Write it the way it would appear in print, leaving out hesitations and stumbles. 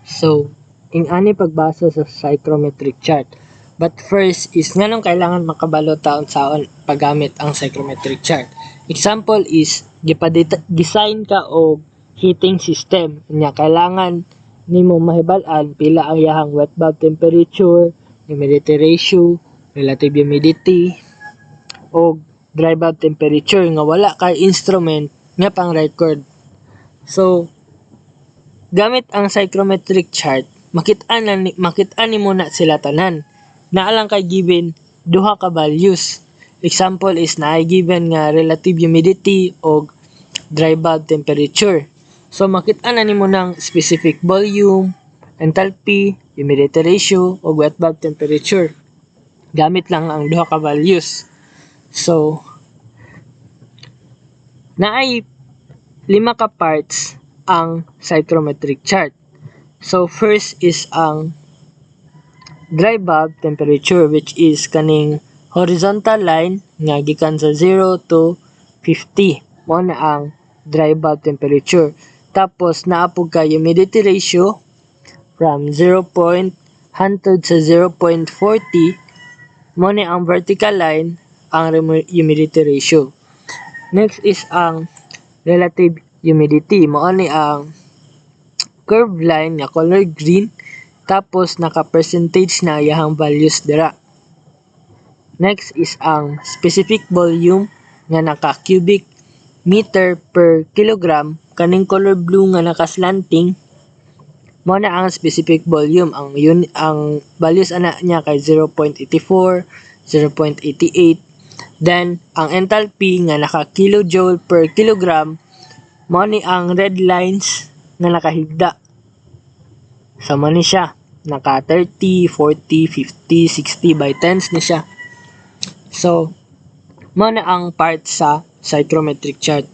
So, ani pagbasa sa psychrometric chart. But first is nganong kailangan makabalo taon saon paggamit ang psychrometric chart. Example is design ka og heating system. Nya kailangan nimo mahibal-an pila ang iyahang wet bulb temperature, humidity ratio, relative humidity, o dry bulb temperature nga wala kay instrument nga pang record. So, gamit ang psychrometric chart, makit-an nimo na sila tanan. Naa lang kay given duha ka values. Example is naay given nga relative humidity o dry bulb temperature. So makit-an na nimo ng specific volume, enthalpy, humidity ratio o wet bulb temperature. Gamit lang ang duha ka values. So naay 5 ka parts ang psychrometric chart. So first is ang dry bulb temperature, which is kaning horizontal line nga gikan sa 0 to 50. Mao na ang dry bulb temperature. Tapos naa pud ka humidity ratio from 0.100 sa 0.40. Mao na ang vertical line ang humidity ratio. Next is ang relative humidity. Mao ni ang curved line nga color green, tapos naka-percentage na iyahang values dira. Next is ang specific volume nga naka-cubic meter per kilogram, kaning color blue nga naka-slanting. Mao na ang specific volume. Ang values ana niya kay 0.84, 0.88. Then ang enthalpy nga naka-kilojoule per kilogram, mao ni ang red lines nga nakahigda. So, ni siya. Naka 30, 40, 50, 60 by 10s ni siya. So, mao na ang part sa psychrometric chart.